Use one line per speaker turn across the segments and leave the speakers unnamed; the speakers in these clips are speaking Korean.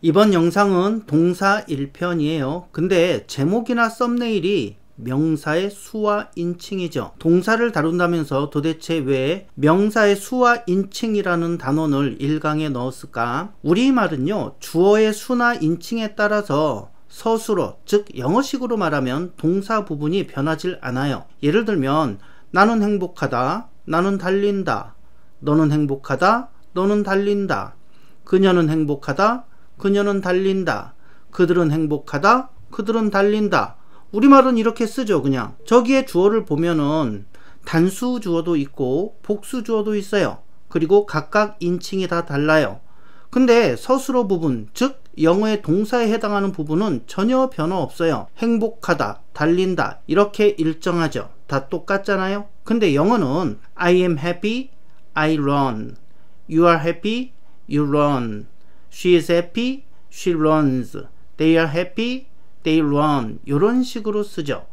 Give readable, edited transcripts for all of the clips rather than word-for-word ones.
이번 영상은 동사 1편이에요. 근데 제목이나 썸네일이 명사의 수와 인칭이죠. 동사를 다룬다면서 도대체 왜 명사의 수와 인칭이라는 단원을 1강에 넣었을까? 우리말은요, 주어의 수나 인칭에 따라서 서술어, 즉 영어식으로 말하면 동사 부분이 변하질 않아요. 예를 들면 나는 행복하다, 나는 달린다, 너는 행복하다, 너는 달린다, 그녀는 행복하다, 그녀는 달린다, 그들은 행복하다, 그들은 달린다. 우리말은 이렇게 쓰죠. 그냥 저기에 주어를 보면은 단수 주어도 있고 복수 주어도 있어요. 그리고 각각 인칭이 다 달라요. 근데 서술어 부분, 즉 영어의 동사에 해당하는 부분은 전혀 변화 없어요. 행복하다, 달린다 이렇게 일정하죠. 다 똑같잖아요. 근데 영어는 I am happy, I run. You are happy, you run. She is happy, she runs. They are happy, they run. 이런 식으로 쓰죠.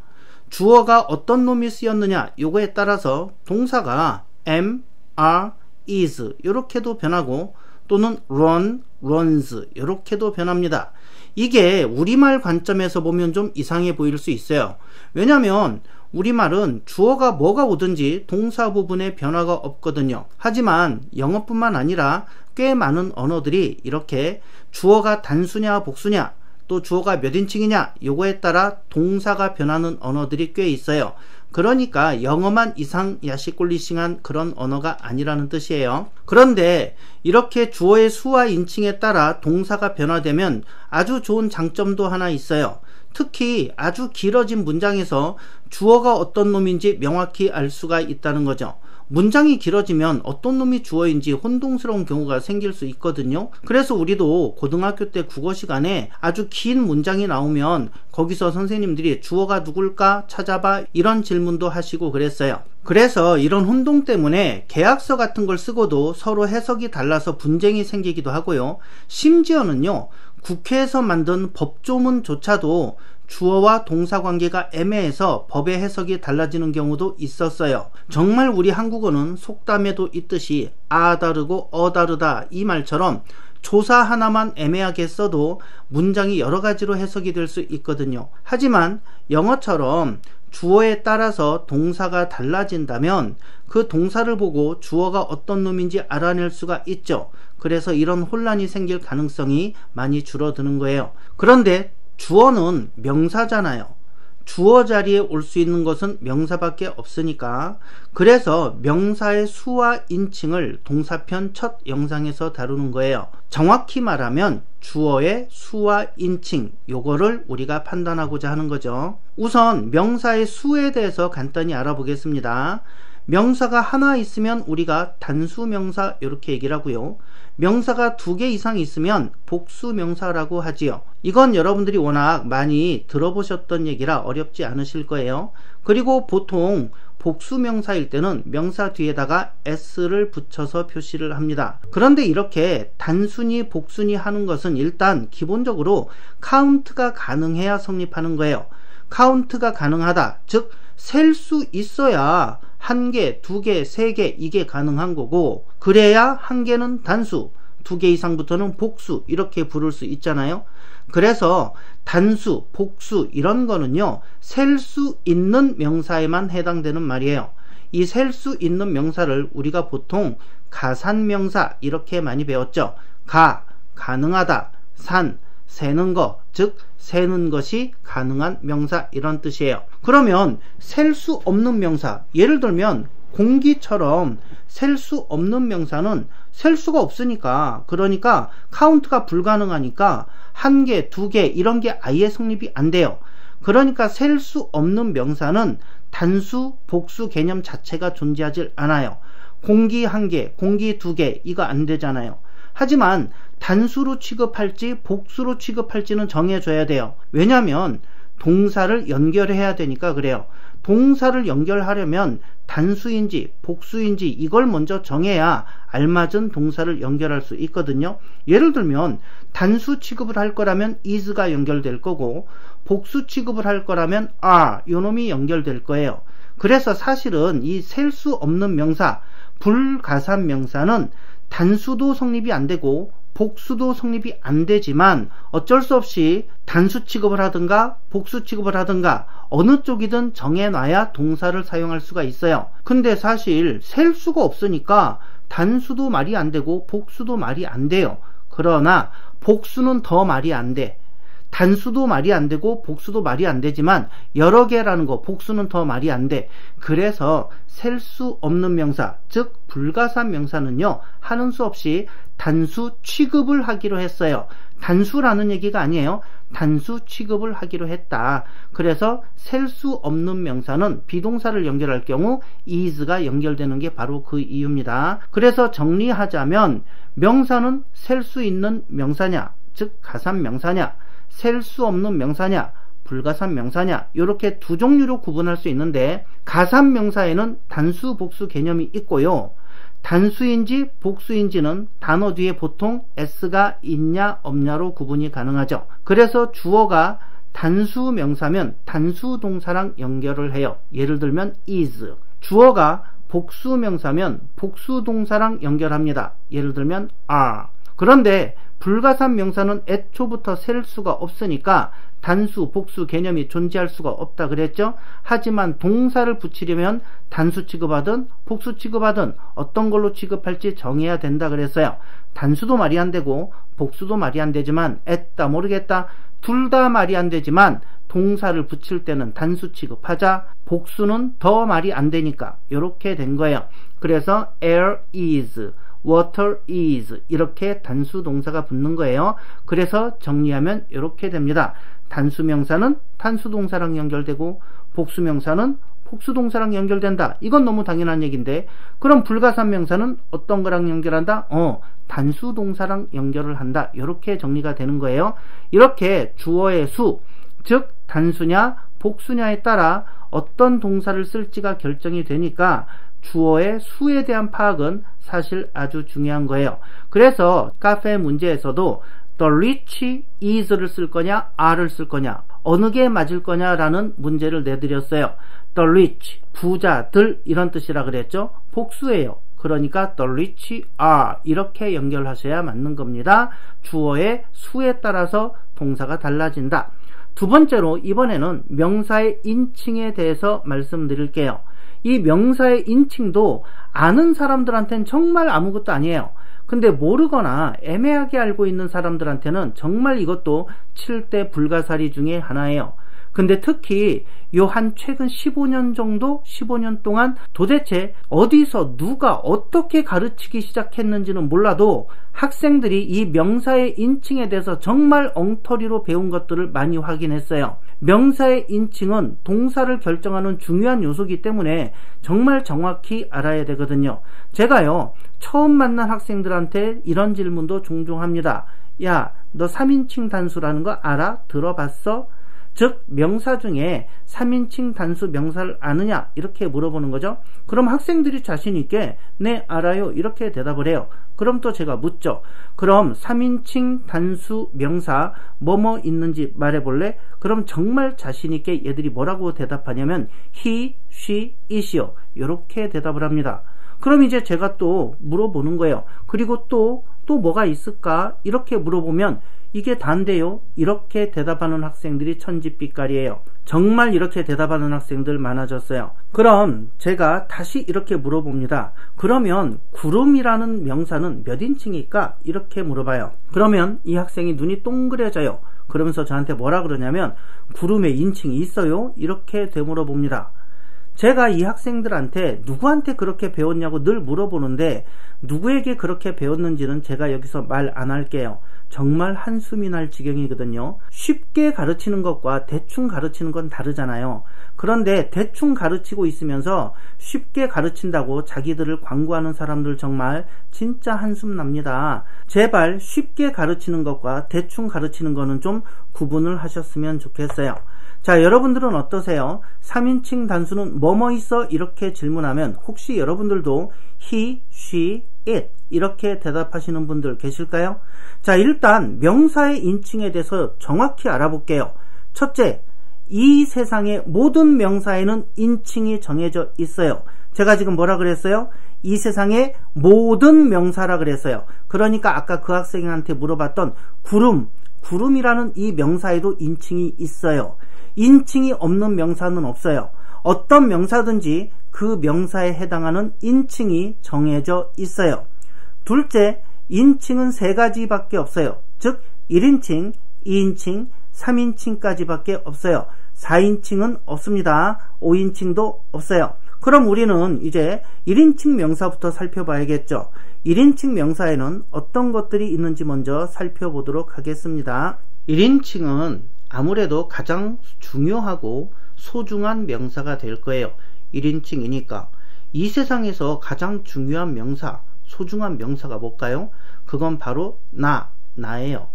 주어가 어떤 놈이 쓰였느냐 요거에 따라서 동사가 am, are, is 이렇게도 변하고 또는 run, runs 이렇게도 변합니다. 이게 우리말 관점에서 보면 좀 이상해 보일 수 있어요. 왜냐면 우리말은 주어가 뭐가 오든지 동사 부분에 변화가 없거든요. 하지만 영어뿐만 아니라 꽤 많은 언어들이 이렇게 주어가 단수냐 복수냐 또 주어가 몇 인칭이냐 요거에 따라 동사가 변하는 언어들이 꽤 있어요. 그러니까 영어만 이상 야시꼴리싱한 그런 언어가 아니라는 뜻이에요. 그런데 이렇게 주어의 수와 인칭에 따라 동사가 변화되면 아주 좋은 장점도 하나 있어요. 특히 아주 길어진 문장에서 주어가 어떤 놈인지 명확히 알 수가 있다는 거죠. 문장이 길어지면 어떤 놈이 주어인지 혼동스러운 경우가 생길 수 있거든요. 그래서 우리도 고등학교 때 국어 시간에 아주 긴 문장이 나오면 거기서 선생님들이 주어가 누굴까 찾아봐 이런 질문도 하시고 그랬어요. 그래서 이런 혼동 때문에 계약서 같은 걸 쓰고도 서로 해석이 달라서 분쟁이 생기기도 하고요. 심지어는요, 국회에서 만든 법조문조차도 주어와 동사 관계가 애매해서 법의 해석이 달라지는 경우도 있었어요. 정말 우리 한국어는 속담에도 있듯이 아 다르고 어 다르다 이 말처럼 조사 하나만 애매하게 써도 문장이 여러 가지로 해석이 될 수 있거든요. 하지만 영어처럼 주어에 따라서 동사가 달라진다면 그 동사를 보고 주어가 어떤 놈인지 알아낼 수가 있죠. 그래서 이런 혼란이 생길 가능성이 많이 줄어드는 거예요. 그런데 주어는 명사잖아요. 주어 자리에 올 수 있는 것은 명사밖에 없으니까 그래서 명사의 수와 인칭을 동사편 첫 영상에서 다루는 거예요. 정확히 말하면 주어의 수와 인칭 요거를 우리가 판단하고자 하는 거죠. 우선 명사의 수에 대해서 간단히 알아보겠습니다. 명사가 하나 있으면 우리가 단수명사 이렇게 얘기를 하고요. 명사가 2개 이상 있으면 복수명사라고 하지요. 이건 여러분들이 워낙 많이 들어보셨던 얘기라 어렵지 않으실 거예요. 그리고 보통 복수명사일 때는 명사 뒤에다가 s를 붙여서 표시를 합니다. 그런데 이렇게 단순히 복순히 하는 것은 일단 기본적으로 카운트가 가능해야 성립하는 거예요. 카운트가 가능하다, 즉 셀 수 있어야 1개, 2개, 3개 이게 가능한 거고 그래야 1개는 단수, 2개 이상부터는 복수 이렇게 부를 수 있잖아요. 그래서 단수, 복수 이런 거는요 셀 수 있는 명사에만 해당되는 말이에요. 이 셀 수 있는 명사를 우리가 보통 가산명사 이렇게 많이 배웠죠. 가능하다, 세는 거, 즉 세는 것이 가능한 명사 이런 뜻이에요. 그러면 셀 수 없는 명사, 예를 들면 공기처럼 셀 수 없는 명사는 셀 수가 없으니까, 그러니까 카운트가 불가능하니까 1개, 2개 이런 게 아예 성립이 안 돼요. 그러니까 셀 수 없는 명사는 단수, 복수 개념 자체가 존재하지 않아요. 공기 1개, 공기 2개 이거 안 되잖아요. 하지만 단수로 취급할지 복수로 취급할지는 정해줘야 돼요. 왜냐하면 동사를 연결해야 되니까 그래요. 동사를 연결하려면 단수인지 복수인지 이걸 먼저 정해야 알맞은 동사를 연결할 수 있거든요. 예를 들면 단수 취급을 할 거라면 is가 연결될 거고 복수 취급을 할 거라면 are 요놈이 연결될 거예요. 그래서 사실은 이 셀 수 없는 명사, 불가산 명사는 단수도 성립이 안 되고 복수도 성립이 안 되지만 어쩔 수 없이 단수 취급을 하든가 복수 취급을 하든가 어느 쪽이든 정해놔야 동사를 사용할 수가 있어요. 근데 사실 셀 수가 없으니까 단수도 말이 안 되고 복수도 말이 안 돼요. 그러나 복수는 더 말이 안 돼. 단수도 말이 안 되고 복수도 말이 안 되지만 여러 개라는 거, 복수는 더 말이 안 돼. 그래서 셀 수 없는 명사, 즉 불가산 명사는요, 하는 수 없이 단수 취급을 하기로 했어요. 단수라는 얘기가 아니에요. 단수 취급을 하기로 했다. 그래서 셀 수 없는 명사는 비동사를 연결할 경우 is가 연결되는 게 바로 그 이유입니다. 그래서 정리하자면 명사는 셀 수 있는 명사냐, 즉 가산 명사냐, 셀 수 없는 명사냐, 불가산 명사냐, 이렇게 두 종류로 구분할 수 있는데, 가산 명사에는 단수 복수 개념이 있고요, 단수인지 복수인지는 단어 뒤에 보통 s가 있냐 없냐로 구분이 가능하죠. 그래서 주어가 단수 명사면 단수 동사랑 연결을 해요. 예를 들면 is. 주어가 복수 명사면 복수 동사랑 연결합니다. 예를 들면 are. 그런데 불가산 명사는 애초부터 셀 수가 없으니까 단수, 복수 개념이 존재할 수가 없다 그랬죠. 하지만 동사를 붙이려면 단수 취급하든 복수 취급하든 어떤 걸로 취급할지 정해야 된다 그랬어요. 단수도 말이 안 되고 복수도 말이 안 되지만 애다 모르겠다 둘 다 말이 안 되지만 동사를 붙일 때는 단수 취급하자. 복수는 더 말이 안 되니까 이렇게 된 거예요. 그래서 air is, water is 이렇게 단수 동사가 붙는 거예요. 그래서 정리하면 이렇게 됩니다. 단수 명사는 단수 동사랑 연결되고 복수 명사는 복수 동사랑 연결된다. 이건 너무 당연한 얘기인데, 그럼 불가산 명사는 어떤 거랑 연결한다? 단수 동사랑 연결을 한다. 이렇게 정리가 되는 거예요. 이렇게 주어의 수, 즉 단수냐 복수냐에 따라 어떤 동사를 쓸지가 결정이 되니까 주어의 수에 대한 파악은 사실 아주 중요한 거예요. 그래서 카페 문제에서도 the rich is를 쓸 거냐 are를 쓸 거냐 어느 게 맞을 거냐라는 문제를 내드렸어요. the rich, 부자들 이런 뜻이라 그랬죠. 복수예요. 그러니까 the rich are 이렇게 연결하셔야 맞는 겁니다. 주어의 수에 따라서 동사가 달라진다. 두 번째로 이번에는 명사의 인칭에 대해서 말씀드릴게요. 이 명사의 인칭도 아는 사람들한테는 정말 아무것도 아니에요. 근데 모르거나 애매하게 알고 있는 사람들한테는 정말 이것도 7대 불가사리 중에 하나예요. 근데 특히 요 한 최근 15년 정도, 15년 동안 도대체 어디서 누가 어떻게 가르치기 시작했는지는 몰라도 학생들이 이 명사의 인칭에 대해서 정말 엉터리로 배운 것들을 많이 확인했어요. 명사의 인칭은 동사를 결정하는 중요한 요소이기 때문에 정말 정확히 알아야 되거든요. 제가요, 처음 만난 학생들한테 이런 질문도 종종 합니다. 야, 너 3인칭 단수라는 거 알아? 들어봤어? 즉 명사 중에 3인칭 단수 명사를 아느냐 이렇게 물어보는 거죠. 그럼 학생들이 자신 있게 네 알아요 이렇게 대답을 해요. 그럼 또 제가 묻죠. 그럼 3인칭 단수 명사 뭐뭐 있는지 말해볼래? 그럼 정말 자신 있게 얘들이 뭐라고 대답하냐면 he, she, it이요 이렇게 대답을 합니다. 그럼 이제 제가 또 물어보는 거예요. 그리고 또 뭐가 있을까? 이렇게 물어보면 이게 단데요. 이렇게 대답하는 학생들이 천지빛깔이에요. 정말 이렇게 대답하는 학생들 많아졌어요. 그럼 제가 다시 이렇게 물어봅니다. 그러면 구름이라는 명사는 몇 인칭일까? 이렇게 물어봐요. 그러면 이 학생이 눈이 동그래져요. 그러면서 저한테 뭐라 그러냐면 구름에 인칭이 있어요? 이렇게 되물어봅니다. 제가 이 학생들한테 누구한테 그렇게 배웠냐고 늘 물어보는데 누구에게 그렇게 배웠는지는 제가 여기서 말 안 할게요. 정말 한숨이 날 지경이거든요. 쉽게 가르치는 것과 대충 가르치는 건 다르잖아요. 그런데 대충 가르치고 있으면서 쉽게 가르친다고 자기들을 광고하는 사람들 정말 진짜 한숨 납니다. 제발 쉽게 가르치는 것과 대충 가르치는 거는 좀 구분을 하셨으면 좋겠어요. 자, 여러분들은 어떠세요? 3인칭 단수는 뭐뭐 있어? 이렇게 질문하면 혹시 여러분들도 he, she, it 이렇게 대답하시는 분들 계실까요? 자, 일단 명사의 인칭에 대해서 정확히 알아볼게요. 첫째, 이 세상의 모든 명사에는 인칭이 정해져 있어요. 제가 지금 뭐라 그랬어요? 이 세상의 모든 명사라 그랬어요. 그러니까 아까 그 학생한테 물어봤던 구름이라는 이 명사에도 인칭이 있어요. 인칭이 없는 명사는 없어요. 어떤 명사든지 그 명사에 해당하는 인칭이 정해져 있어요. 둘째, 인칭은 3가지밖에 없어요. 즉 1인칭, 2인칭, 3인칭까지밖에 없어요. 4인칭은 없습니다. 5인칭도 없어요. 그럼 우리는 이제 1인칭 명사부터 살펴봐야겠죠. 1인칭 명사에는 어떤 것들이 있는지 먼저 살펴보도록 하겠습니다. 1인칭은 아무래도 가장 중요하고 소중한 명사가 될 거예요. 1인칭이니까. 이 세상에서 가장 중요한 명사, 소중한 명사가 뭘까요? 그건 바로 나예요.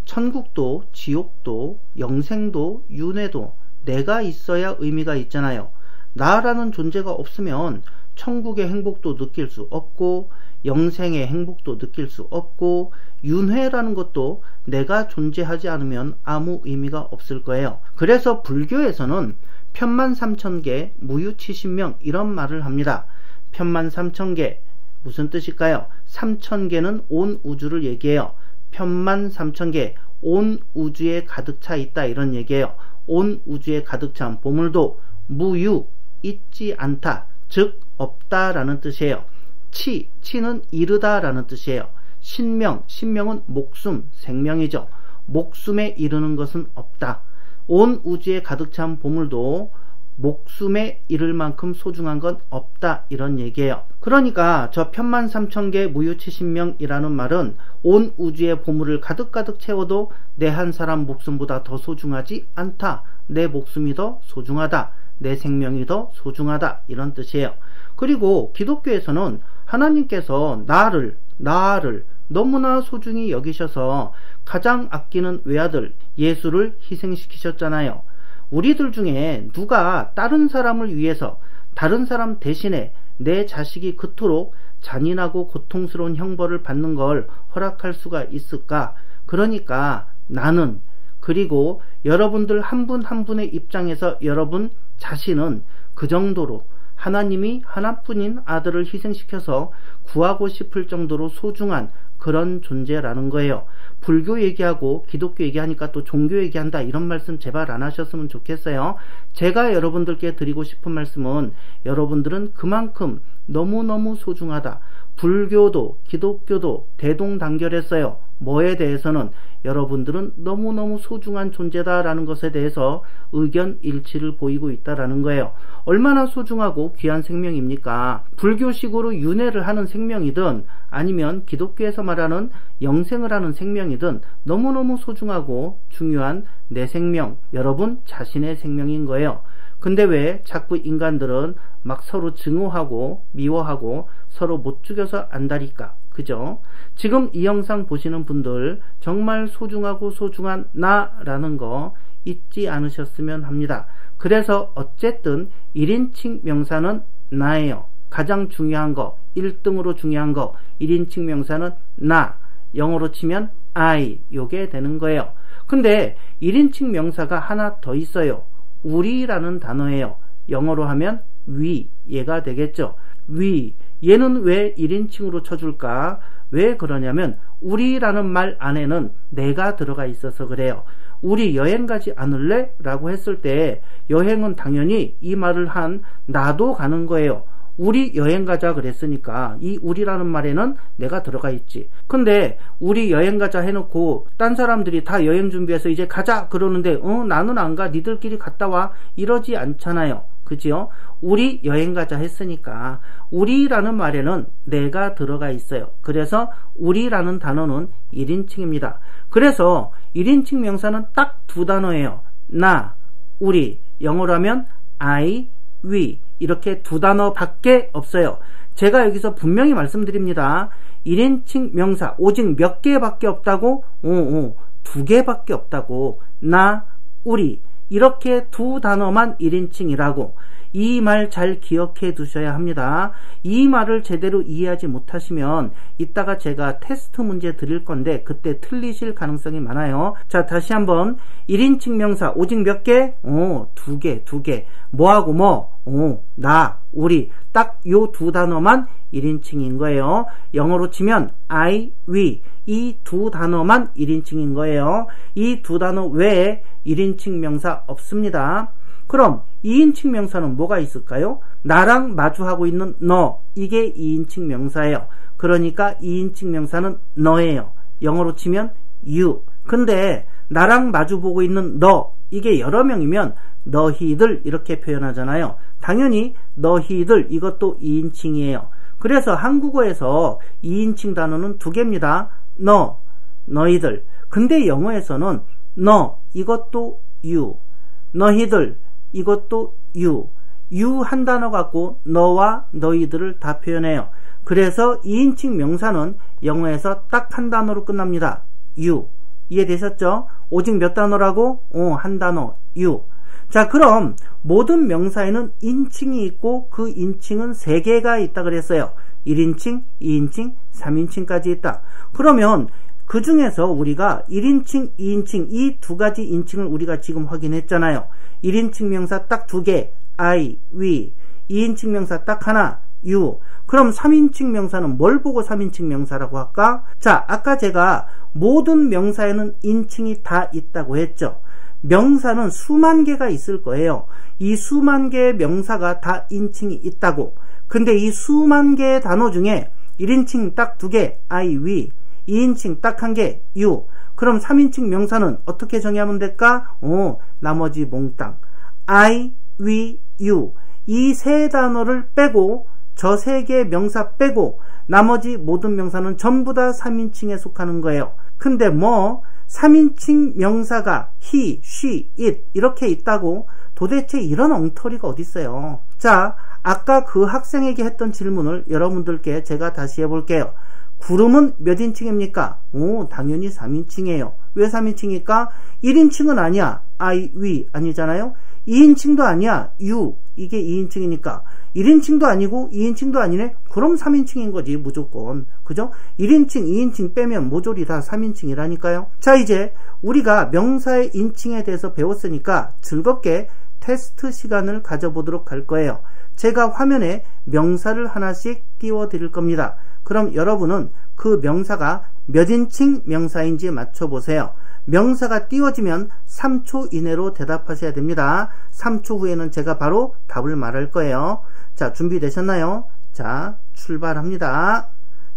천국도, 지옥도, 영생도, 윤회도 내가 있어야 의미가 있잖아요. 나라는 존재가 없으면 천국의 행복도 느낄 수 없고 영생의 행복도 느낄 수 없고 윤회라는 것도 내가 존재하지 않으면 아무 의미가 없을 거예요. 그래서 불교에서는 편만3천개 무유70명 이런 말을 합니다. 편만3천개 무슨 뜻일까요? 3천개는 온 우주를 얘기해요. 편만3천개 온 우주에 가득 차 있다 이런 얘기예요. 온 우주에 가득 찬 보물도 무유 있지 않다 즉 없다라는 뜻이에요. 치는 이르다 라는 뜻이에요. 신명은 목숨, 생명이죠. 목숨에 이르는 것은 없다. 온 우주에 가득 찬 보물도 목숨에 이를 만큼 소중한 건 없다 이런 얘기예요. 그러니까 저 편만3천개 무유70명이라는 말은 온 우주의 보물을 가득가득 채워도 내 한 사람 목숨보다 더 소중하지 않다. 내 목숨이 더 소중하다. 내 생명이 더 소중하다 이런 뜻이에요. 그리고 기독교에서는 하나님께서 나를 너무나 소중히 여기셔서 가장 아끼는 외아들 예수를 희생시키셨잖아요. 우리들 중에 누가 다른 사람을 위해서 다른 사람 대신에 내 자식이 그토록 잔인하고 고통스러운 형벌을 받는 걸 허락할 수가 있을까? 그러니까 나는, 그리고 여러분들 한 분 한 분의 입장에서 여러분 자신은 그 정도로 하나님이 하나뿐인 아들을 희생시켜서 구하고 싶을 정도로 소중한 그런 존재라는 거예요. 불교 얘기하고 기독교 얘기하니까 또 종교 얘기한다 이런 말씀 제발 안 하셨으면 좋겠어요. 제가 여러분들께 드리고 싶은 말씀은 여러분들은 그만큼 너무너무 소중하다. 불교도 기독교도 대동단결했어요. 뭐에 대해서는 여러분들은 너무너무 소중한 존재다라는 것에 대해서 의견 일치를 보이고 있다라는 거예요. 얼마나 소중하고 귀한 생명입니까? 불교식으로 윤회를 하는 생명이든 아니면 기독교에서 말하는 영생을 하는 생명이든 너무너무 소중하고 중요한 내 생명, 여러분 자신의 생명인 거예요. 근데 왜 자꾸 인간들은 막 서로 증오하고 미워하고 서로 못 죽여서 안달일까? 그죠? 지금 이 영상 보시는 분들 정말 소중하고 소중한 나라는 거 잊지 않으셨으면 합니다. 그래서 어쨌든 1인칭 명사는 나예요. 가장 중요한 거, 1등으로 중요한 거 1인칭 명사는 나, 영어로 치면 I, 요게 되는 거예요. 근데 1인칭 명사가 하나 더 있어요. 우리라는 단어예요. 영어로 하면 we, 얘가 되겠죠. we, 얘는 왜 1인칭으로 쳐줄까? 왜 그러냐면 우리라는 말 안에는 내가 들어가 있어서 그래요. 우리 여행 가지 않을래? 라고 했을 때 여행은 당연히 이 말을 한 나도 가는 거예요. 우리 여행 가자 그랬으니까 이 우리라는 말에는 내가 들어가 있지. 근데 우리 여행 가자 해놓고 딴 사람들이 다 여행 준비해서 이제 가자 그러는데 나는 안 가, 니들끼리 갔다 와 이러지 않잖아요. 그지요? 우리 여행 가자 했으니까 우리라는 말에는 내가 들어가 있어요. 그래서 우리라는 단어는 1인칭입니다. 그래서 1인칭 명사는 딱 두 단어예요. 나, 우리, 영어로 하면 I, we, 이렇게 두 단어밖에 없어요. 제가 여기서 분명히 말씀드립니다. 1인칭 명사 오직 몇 개밖에 없다고? 두 개밖에 없다고. 나, 우리, 이렇게 두 단어만 1인칭이라고. 이 말 잘 기억해 두셔야 합니다. 이 말을 제대로 이해하지 못하시면 이따가 제가 테스트 문제 드릴 건데 그때 틀리실 가능성이 많아요. 자, 다시 한번 1인칭 명사 오직 몇 개? 두 개. 뭐하고 뭐? 나, 우리. 딱 요 두 단어만 1인칭인 거예요. 영어로 치면 I, we 이 두 단어만 1인칭인 거예요. 이 두 단어 외에 1인칭 명사 없습니다. 그럼 2인칭 명사는 뭐가 있을까요? 나랑 마주하고 있는 너, 이게 2인칭 명사예요. 그러니까 2인칭 명사는 너예요. 영어로 치면 you. 근데 나랑 마주보고 있는 너, 이게 여러 명이면 너희들 이렇게 표현하잖아요. 당연히 너희들 이것도 2인칭이에요. 그래서 한국어에서 2인칭 단어는 두 개입니다. 너, 너희들. 근데 영어에서는 너, 이것도 you. 너희들, 이것도 you. you 한 단어 갖고 너와 너희들을 다 표현해요. 그래서 2인칭 명사는 영어에서 딱 한 단어로 끝납니다. you. 이해되셨죠? 오직 몇 단어라고? 한 단어. you. 자, 그럼 모든 명사에는 인칭이 있고 그 인칭은 3개가 있다 그랬어요. 1인칭, 2인칭, 3인칭까지 있다. 그러면 그 중에서 우리가 1인칭, 2인칭 이 두 가지 인칭을 우리가 지금 확인했잖아요. 1인칭 명사 딱 2개, I, we. 2인칭 명사 딱 하나, you. 그럼 3인칭 명사는 뭘 보고 3인칭 명사라고 할까? 자, 아까 제가 모든 명사에는 인칭이 다 있다고 했죠. 명사는 수만 개가 있을 거예요. 이 수만 개의 명사가 다 인칭이 있다고. 근데 이 수만 개의 단어 중에 1인칭 딱 2개, I, we. 2인칭 딱 1개, you. 그럼 3인칭 명사는 어떻게 정의하면 될까? 나머지 몽땅. I, we, you. 이 세 단어를 빼고 저 3개의 명사 빼고 나머지 모든 명사는 전부 다 3인칭에 속하는 거예요. 근데 3인칭 명사가 he, she, it 이렇게 있다고? 도대체 이런 엉터리가 어딨어요. 자, 아까 그 학생에게 했던 질문을 여러분들께 제가 다시 해볼게요. 구름은 몇 인칭입니까? 당연히 3인칭이에요. 왜 3인칭일까? 1인칭은 아니야. I, we 아니잖아요. 2인칭도 아니야. you. 이게 2인칭이니까. 1인칭도 아니고 2인칭도 아니네. 그럼 3인칭인 거지 무조건. 그죠? 1인칭, 2인칭 빼면 모조리 다 3인칭이라니까요. 자, 이제 우리가 명사의 인칭에 대해서 배웠으니까 즐겁게 테스트 시간을 가져보도록 할 거예요. 제가 화면에 명사를 하나씩 띄워 드릴 겁니다. 그럼 여러분은 그 명사가 몇 인칭 명사인지 맞춰보세요. 명사가 띄워지면 3초 이내로 대답하셔야 됩니다. 3초 후에는 제가 바로 답을 말할 거예요. 자, 준비되셨나요? 자, 출발합니다.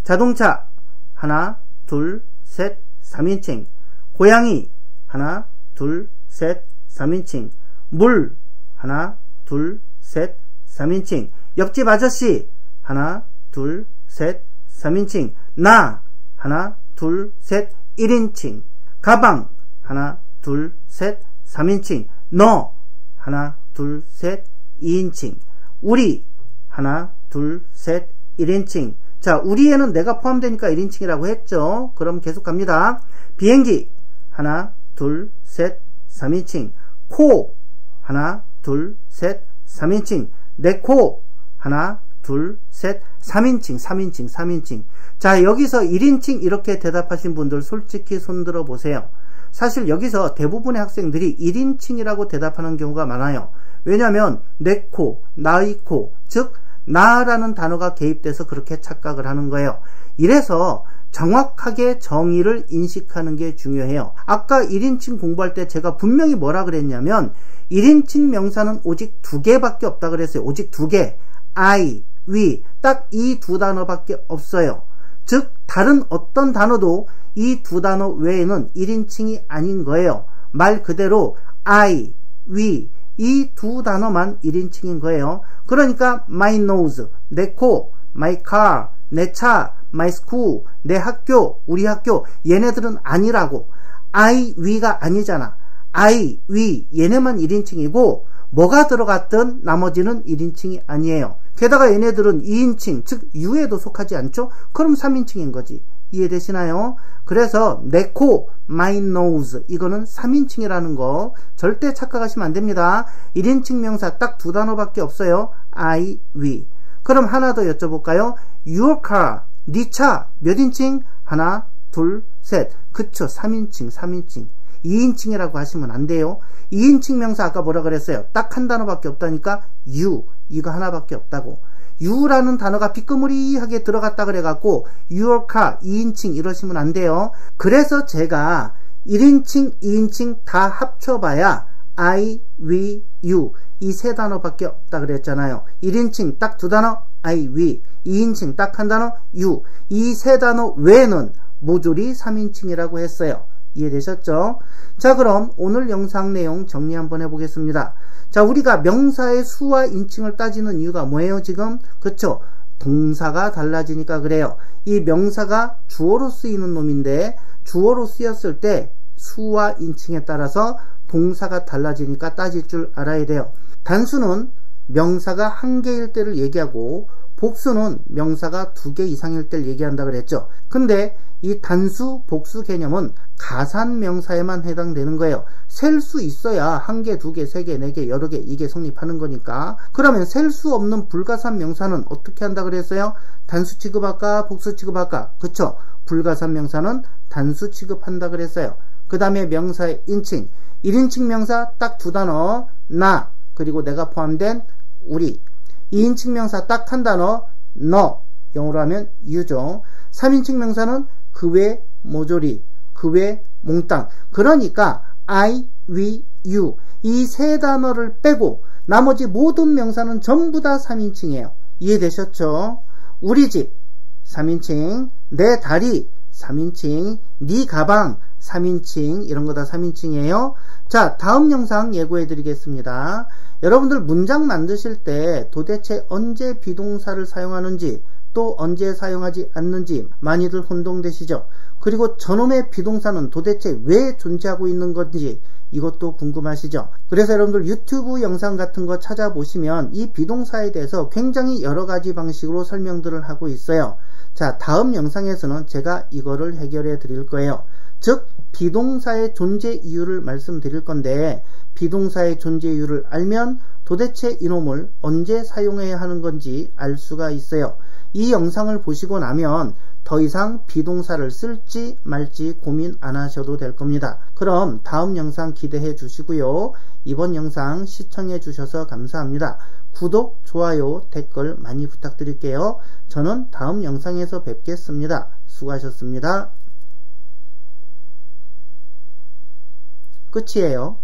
자동차 하나, 둘, 셋, 3인칭. 고양이 하나, 둘, 셋, 3인칭. 물 하나, 둘, 셋, 3인칭. 옆집 아저씨 하나, 둘, 셋, 3인칭. 나 하나, 둘, 셋, 1인칭. 가방 하나, 둘, 셋, 3인칭. 너 하나, 둘, 셋, 2인칭. 우리 하나, 둘, 셋, 1인칭. 자, 우리에는 내가 포함되니까 1인칭이라고 했죠. 그럼 계속 갑니다. 비행기 하나, 둘, 셋, 3인칭. 코 하나, 둘, 셋, 3인칭. 내 코 하나, 둘, 셋, 3인칭, 3인칭, 3인칭. 자, 여기서 1인칭 이렇게 대답하신 분들 솔직히 손들어 보세요. 사실 여기서 대부분의 학생들이 1인칭이라고 대답하는 경우가 많아요. 왜냐하면 내 코, 나의 코, 즉 나라는 단어가 개입돼서 그렇게 착각을 하는 거예요. 이래서 정확하게 정의를 인식하는 게 중요해요. 아까 1인칭 공부할 때 제가 분명히 뭐라 그랬냐면 1인칭 명사는 오직 2개밖에 없다 그랬어요. 오직 2개. I, we 딱 이 두 단어밖에 없어요. 즉 다른 어떤 단어도 이 두 단어 외에는 1인칭이 아닌 거예요. 말 그대로 I, we 이 두 단어만 1인칭인 거예요. 그러니까 my nose, 내 코, my car, 내 차, my school, 내 학교, 우리 학교 얘네들은 아니라고. I, we가 아니잖아. I, we 얘네만 1인칭이고 뭐가 들어갔든 나머지는 1인칭이 아니에요. 게다가 얘네들은 2인칭, 즉 you에도 속하지 않죠? 그럼 3인칭인 거지. 이해되시나요? 그래서 내 코, my nose 이거는 3인칭이라는 거 절대 착각하시면 안 됩니다. 1인칭 명사 딱 2단어밖에 없어요. I, we. 그럼 하나 더 여쭤볼까요? Your car, 네 차 몇 인칭? 하나, 둘, 셋. 그쵸, 3인칭, 3인칭. 2인칭이라고 하시면 안 돼요. 2인칭 명사 아까 뭐라 그랬어요? 딱 한 단어밖에 없다니까 you 이거 하나밖에 없다고. you라는 단어가 비끄무리하게 들어갔다 그래갖고 your car 2인칭 이러시면 안 돼요. 그래서 제가 1인칭, 2인칭 다 합쳐봐야 I, we, you 이 세 단어밖에 없다 그랬잖아요. 1인칭 딱 두 단어 I, we, 2인칭 딱 한 단어 you 이 세 단어 외에는 모조리 3인칭이라고 했어요. 이해되셨죠? 자, 그럼 오늘 영상 내용 정리 한번 해보겠습니다. 자, 우리가 명사의 수와 인칭을 따지는 이유가 뭐예요 지금? 그쵸? 동사가 달라지니까 그래요. 이 명사가 주어로 쓰이는 놈인데 주어로 쓰였을 때 수와 인칭에 따라서 동사가 달라지니까 따질 줄 알아야 돼요. 단수는 명사가 한 개일 때를 얘기하고 복수는 명사가 두 개 이상일 때를 얘기한다 그랬죠. 근데 이 단수, 복수 개념은 가산명사에만 해당되는 거예요. 셀 수 있어야 한 개, 두 개, 세 개, 네 개, 여러 개 이게 성립하는 거니까. 그러면 셀 수 없는 불가산 명사는 어떻게 한다 그랬어요? 단수 취급할까? 복수 취급할까? 그쵸? 불가산 명사는 단수 취급한다 그랬어요. 그 다음에 명사의 인칭. 1인칭 명사 딱 두 단어 나 그리고 내가 포함된 우리. 2인칭 명사 딱 한 단어 너 영어로 하면 you죠. 3인칭 명사는 그 외 모조리 그 외 몽땅. 그러니까 I, we, you 이 세 단어를 빼고 나머지 모든 명사는 전부 다 3인칭이에요. 이해되셨죠? 우리 집 3인칭, 내 다리 3인칭, 네 가방 3인칭 이런 거 다 3인칭이에요. 자, 다음 영상 예고해 드리겠습니다. 여러분들 문장 만드실 때 도대체 언제 비동사를 사용하는지 또 언제 사용하지 않는지 많이들 혼동되시죠? 그리고 저놈의 비동사는 도대체 왜 존재하고 있는 건지 이것도 궁금하시죠? 그래서 여러분들 유튜브 영상 같은 거 찾아보시면 이 비동사에 대해서 굉장히 여러 가지 방식으로 설명들을 하고 있어요. 자, 다음 영상에서는 제가 이거를 해결해 드릴 거예요. 즉 비동사의 존재 이유를 말씀드릴 건데 비동사의 존재 이유를 알면 도대체 이놈을 언제 사용해야 하는 건지 알 수가 있어요. 이 영상을 보시고 나면 더 이상 비동사를 쓸지 말지 고민 안 하셔도 될 겁니다. 그럼 다음 영상 기대해 주시고요. 이번 영상 시청해 주셔서 감사합니다. 구독, 좋아요, 댓글 많이 부탁드릴게요. 저는 다음 영상에서 뵙겠습니다. 수고하셨습니다. 끝이에요.